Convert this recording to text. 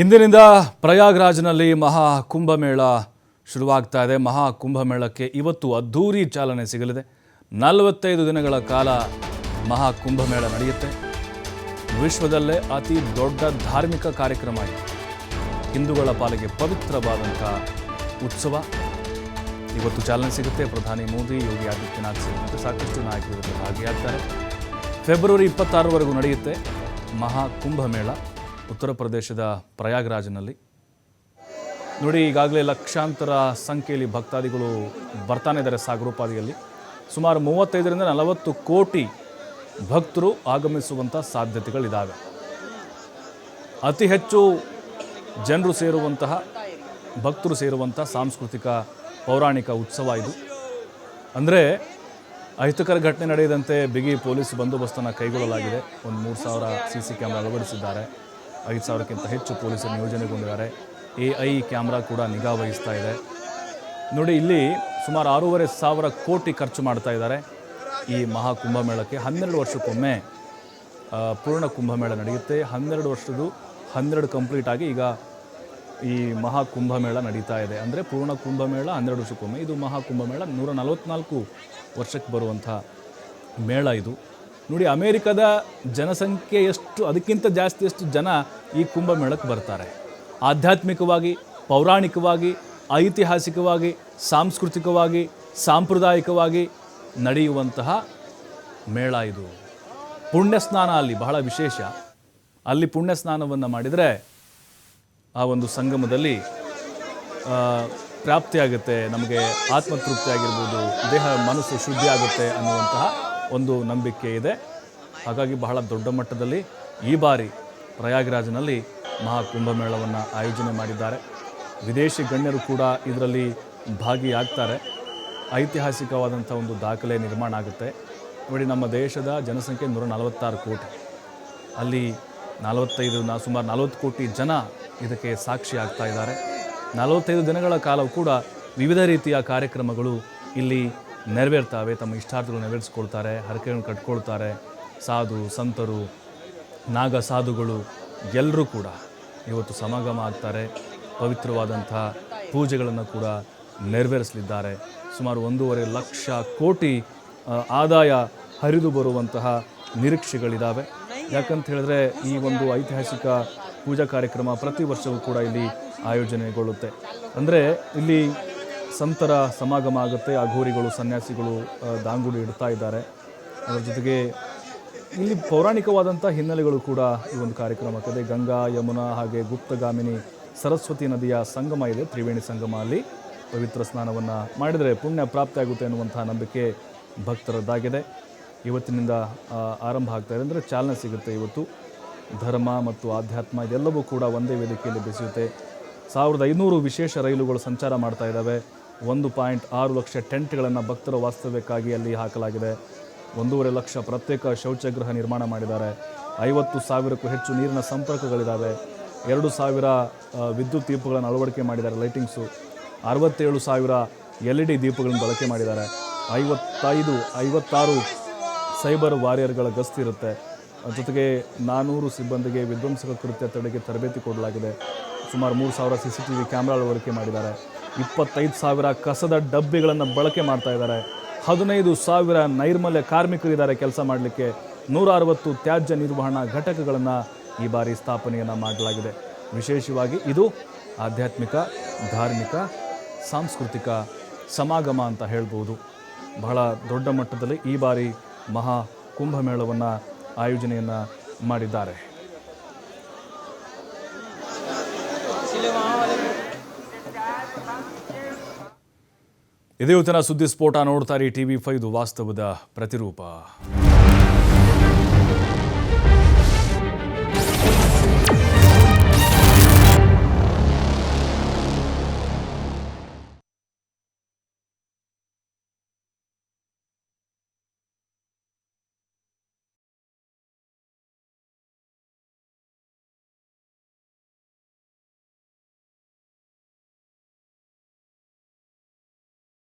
ಇಂದಿನಿಂದ ಪ್ರಯಾಗ್ರಾಜ್ನಲ್ಲಿ ಮಹಾ ಕುಂಭಮೇಳ ಶುರುವಾಗ್ತಾ ಇದೆ. ಮಹಾ ಕುಂಭಮೇಳಕ್ಕೆ ಇವತ್ತು ಅದ್ಧೂರಿ ಚಾಲನೆ ಸಿಗಲಿದೆ. 45 ದಿನಗಳ ಕಾಲ ಮಹಾ ಕುಂಭಮೇಳ ನಡೆಯುತ್ತೆ. ವಿಶ್ವದಲ್ಲೇ ಅತಿ ದೊಡ್ಡ ಧಾರ್ಮಿಕ ಕಾರ್ಯಕ್ರಮ ಇದೆ. ಹಿಂದೂಗಳ ಪಾಲಿಗೆ ಪವಿತ್ರವಾದಂಥ ಉತ್ಸವ ಇವತ್ತು ಚಾಲನೆ ಸಿಗುತ್ತೆ. ಪ್ರಧಾನಿ ಮೋದಿ, ಯೋಗಿ ಆದಿತ್ಯನಾಥ್ ಸೇರಿದಂತೆ ಸಾಕಷ್ಟು ನಾಯಕರು ಇದರಲ್ಲಿ ಭಾಗಿಯಾಗ್ತಾರೆ. ಫೆಬ್ರವರಿ 26ರವರೆಗೂ ನಡೆಯುತ್ತೆ ಮಹಾ ಕುಂಭಮೇಳ ಉತ್ತರ ಪ್ರದೇಶದ ಪ್ರಯಾಗ್ರಾಜ್ನಲ್ಲಿ. ನೋಡಿ, ಈಗಾಗಲೇ ಲಕ್ಷಾಂತರ ಸಂಖ್ಯೆಯಲ್ಲಿ ಭಕ್ತಾದಿಗಳು ಬರ್ತಾನೆ ಇದ್ದಾರೆ. ಸಾಗರೋಪಾದಿಯಲ್ಲಿ ಸುಮಾರು 35ರಿಂದ 40 ಕೋಟಿ ಭಕ್ತರು ಆಗಮಿಸುವಂಥ ಸಾಧ್ಯತೆಗಳಿದ್ದಾವೆ. ಅತಿ ಹೆಚ್ಚು ಜನರು ಸೇರುವಂತಹ, ಭಕ್ತರು ಸೇರುವಂಥ ಸಾಂಸ್ಕೃತಿಕ ಪೌರಾಣಿಕ ಉತ್ಸವ ಇದು. ಅಂದರೆ ಅಹಿತಕರ ಘಟನೆ ನಡೆಯದಂತೆ ಬಿಗಿ ಪೊಲೀಸ್ ಬಂದೋಬಸ್ತನ್ನು ಕೈಗೊಳ್ಳಲಾಗಿದೆ. ಒಂದು 3000 CC ಕ್ಯಾಮ್ರಾ ಅಳವಡಿಸಿದ್ದಾರೆ. 5000ಕ್ಕಿಂತ ಹೆಚ್ಚು ಪೊಲೀಸರು ನಿಯೋಜನೆಗೊಂಡಿದ್ದಾರೆ. AI ಕ್ಯಾಮ್ರಾ ಕೂಡ ನಿಗಾ ವಹಿಸ್ತಾ ಇದೆ. ನೋಡಿ, ಇಲ್ಲಿ ಸುಮಾರು 6500 ಕೋಟಿ ಖರ್ಚು ಮಾಡ್ತಾ ಇದ್ದಾರೆ ಈ ಮಹಾ ಕುಂಭಮೇಳಕ್ಕೆ. 12 ವರ್ಷಕ್ಕೊಮ್ಮೆ ಪೂರ್ಣ ಕುಂಭಮೇಳ ನಡೆಯುತ್ತೆ. 12 ವರ್ಷದ್ದು 12 ಕಂಪ್ಲೀಟ್ ಆಗಿ ಈಗ ಈ ಮಹಾ ಕುಂಭಮೇಳ ನಡೀತಾ ಇದೆ. ಅಂದರೆ ಪೂರ್ಣ ಕುಂಭಮೇಳ 12 ವರ್ಷಕ್ಕೊಮ್ಮೆ. ಇದು ಮಹಾ ಕುಂಭಮೇಳ 144 ವರ್ಷಕ್ಕೆ ಬರುವಂಥ ಮೇಳ ಇದು. ನೋಡಿ, ಅಮೇರಿಕದ ಜನಸಂಖ್ಯೆ ಎಷ್ಟು, ಅದಕ್ಕಿಂತ ಜಾಸ್ತಿಯಷ್ಟು ಜನ ಈ ಕುಂಭಮೇಳಕ್ಕೆ ಬರ್ತಾರೆ. ಆಧ್ಯಾತ್ಮಿಕವಾಗಿ, ಪೌರಾಣಿಕವಾಗಿ, ಐತಿಹಾಸಿಕವಾಗಿ, ಸಾಂಸ್ಕೃತಿಕವಾಗಿ, ಸಾಂಪ್ರದಾಯಿಕವಾಗಿ ನಡೆಯುವಂತಹ ಮೇಳ ಇದು. ಪುಣ್ಯಸ್ನಾನ ಅಲ್ಲಿ ಬಹಳ ವಿಶೇಷ. ಅಲ್ಲಿ ಪುಣ್ಯಸ್ನಾನವನ್ನು ಮಾಡಿದರೆ ಆ ಒಂದು ಸಂಗಮದಲ್ಲಿ ಪ್ರಾಪ್ತಿಯಾಗುತ್ತೆ, ನಮಗೆ ಆತ್ಮತೃಪ್ತಿ ಆಗಿರ್ಬೋದು, ದೇಹ ಮನಸ್ಸು ಶುದ್ಧಿ ಆಗುತ್ತೆ ಅನ್ನುವಂತಹ ಒಂದು ನಂಬಿಕೆ ಇದೆ. ಹಾಗಾಗಿ ಬಹಳ ದೊಡ್ಡ ಮಟ್ಟದಲ್ಲಿ ಈ ಬಾರಿ ಪ್ರಯಾಗ್ರಾಜ್ನಲ್ಲಿ ಮಹಾ ಕುಂಭಮೇಳವನ್ನು ಆಯೋಜನೆ ಮಾಡಿದ್ದಾರೆ. ವಿದೇಶಿ ಗಣ್ಯರು ಕೂಡ ಇದರಲ್ಲಿ ಭಾಗಿಯಾಗ್ತಾರೆ. ಐತಿಹಾಸಿಕವಾದಂಥ ಒಂದು ದಾಖಲೆ ನಿರ್ಮಾಣ ಆಗುತ್ತೆ. ನೋಡಿ, ನಮ್ಮ ದೇಶದ ಜನಸಂಖ್ಯೆ 146 ಕೋಟಿ. ಅಲ್ಲಿ ಸುಮಾರು 40 ಕೋಟಿ ಜನ ಇದಕ್ಕೆ ಸಾಕ್ಷಿ ಆಗ್ತಾ ಇದ್ದಾರೆ. 45 ದಿನಗಳ ಕಾಲವೂ ಕೂಡ ವಿವಿಧ ರೀತಿಯ ಕಾರ್ಯಕ್ರಮಗಳು ಇಲ್ಲಿ ನೆರವೇರ್ತವೆ. ತಮ್ಮ ಇಷ್ಟಾರ್ಥಗಳು ನೆರವೇರಿಸ್ಕೊಳ್ತಾರೆ, ಹರಕೆಗಳನ್ನು ಕಟ್ಕೊಳ್ತಾರೆ. ಸಾಧು ಸಂತರು, ನಾಗ ಸಾಧುಗಳು ಎಲ್ಲರೂ ಕೂಡ ಇವತ್ತು ಸಮಾಗಮ ಆಗ್ತಾರೆ. ಪವಿತ್ರವಾದಂಥ ಪೂಜೆಗಳನ್ನು ಕೂಡ ನೆರವೇರಿಸಲಿದ್ದಾರೆ. ಸುಮಾರು 1.5 ಲಕ್ಷ ಕೋಟಿ ಆದಾಯ ಹರಿದು ಬರುವಂತಹ ನಿರೀಕ್ಷೆಗಳಿದ್ದಾವೆ. ಯಾಕಂತ ಹೇಳಿದ್ರೆ ಈ ಒಂದು ಐತಿಹಾಸಿಕ ಪೂಜಾ ಕಾರ್ಯಕ್ರಮ ಪ್ರತಿ ವರ್ಷವೂ ಕೂಡ ಇಲ್ಲಿ ಆಯೋಜನೆಗೊಳ್ಳುತ್ತೆ. ಅಂದರೆ ಇಲ್ಲಿ ಸಂತರ ಸಮಾಗಮ ಆಗುತ್ತೆ. ಅಘೋರಿಗಳು, ಸನ್ಯಾಸಿಗಳು ದಾಂಗುಡಿ ಇಡ್ತಾ ಇದ್ದಾರೆ. ಅದರ ಜೊತೆಗೆ ಇಲ್ಲಿ ಪೌರಾಣಿಕವಾದಂಥ ಹಿನ್ನೆಲೆಗಳು ಕೂಡ ಈ ಒಂದು ಕಾರ್ಯಕ್ರಮಕ್ಕಿದೆ. ಗಂಗಾ, ಯಮುನಾ ಹಾಗೆ ಗುಪ್ತಗಾಮಿನಿ ಸರಸ್ವತಿ ನದಿಯ ಸಂಗಮ ಇದೆ, ತ್ರಿವೇಣಿ ಸಂಗಮ. ಅಲ್ಲಿ ಪವಿತ್ರ ಸ್ನಾನವನ್ನು ಮಾಡಿದರೆ ಪುಣ್ಯ ಪ್ರಾಪ್ತಿಯಾಗುತ್ತೆ ಅನ್ನುವಂಥ ನಂಬಿಕೆ ಭಕ್ತರದ್ದಾಗಿದೆ. ಇವತ್ತಿನಿಂದ ಆರಂಭ ಆಗ್ತಾ ಇದೆ. ಅಂದರೆ ಚಾಲನೆ ಸಿಗುತ್ತೆ. ಇವತ್ತು ಧರ್ಮ ಮತ್ತು ಆಧ್ಯಾತ್ಮ ಇದೆಲ್ಲವೂ ಕೂಡ ಒಂದೇ ವೇದಿಕೆಯಲ್ಲಿ ಬೆಸೆಯುತ್ತೆ. 1500 ವಿಶೇಷ ರೈಲುಗಳು ಸಂಚಾರ ಮಾಡ್ತಾ ಇದ್ದಾವೆ. 1.6 ಲಕ್ಷ ಟೆಂಟ್ಗಳನ್ನು ಭಕ್ತರ ವಾಸ್ತವ್ಯಕ್ಕಾಗಿ ಅಲ್ಲಿ ಹಾಕಲಾಗಿದೆ. 1.5 ಲಕ್ಷ ಪ್ರತ್ಯೇಕ ಶೌಚಗೃಹ ನಿರ್ಮಾಣ ಮಾಡಿದ್ದಾರೆ. 50,000ಕ್ಕೂ ಹೆಚ್ಚು ನೀರಿನ ಸಂಪರ್ಕಗಳಿದ್ದಾವೆ. 2,000 ವಿದ್ಯುತ್ ದೀಪಗಳನ್ನು ಅಳವಡಿಕೆ ಮಾಡಿದ್ದಾರೆ, ಲೈಟಿಂಗ್ಸು. 67,000 LED ದೀಪಗಳನ್ನು ಬಳಕೆ ಮಾಡಿದ್ದಾರೆ. 56 ಸೈಬರ್ ವಾರಿಯರ್ಗಳ ಗಸ್ತಿರುತ್ತೆ. ಜೊತೆಗೆ 400 ಸಿಬ್ಬಂದಿಗೆ ವಿಧ್ವಂಸಕ ಕೃತ್ಯ ತಡೆಗೆ ತರಬೇತಿ ಕೊಡಲಾಗಿದೆ. ಸುಮಾರು 3,000 CCTV ಕ್ಯಾಮ್ರಾ ಅಳವಡಿಕೆ ಮಾಡಿದ್ದಾರೆ. 25,000 ಕಸದ ಡಬ್ಬಿಗಳನ್ನು ಬಳಕೆ ಮಾಡ್ತಾ ಇದ್ದಾರೆ. 15,000 ನೈರ್ಮಲ್ಯ ಕಾರ್ಮಿಕರಿದ್ದಾರೆ ಕೆಲಸ ಮಾಡಲಿಕ್ಕೆ. 160 ತ್ಯಾಜ್ಯ ನಿರ್ವಹಣಾ ಘಟಕಗಳನ್ನು ಈ ಬಾರಿ ಸ್ಥಾಪನೆಯನ್ನು ಮಾಡಲಾಗಿದೆ. ವಿಶೇಷವಾಗಿ ಇದು ಆಧ್ಯಾತ್ಮಿಕ, ಧಾರ್ಮಿಕ, ಸಾಂಸ್ಕೃತಿಕ ಸಮಾಗಮ ಅಂತ ಹೇಳ್ಬೋದು. ಬಹಳ ದೊಡ್ಡ ಮಟ್ಟದಲ್ಲಿ ಈ ಬಾರಿ ಮಹಾ ಕುಂಭಮೇಳವನ್ನು ಆಯೋಜನೆಯನ್ನು ಮಾಡಿದ್ದಾರೆ. ಇದೇ ಇವತ್ತಿನ ಸುದ್ದಿ ಸ್ಫೋಟ. ನೋಡ್ತಾರೆ TV5, ವಾಸ್ತವದ ಪ್ರತಿರೂಪ.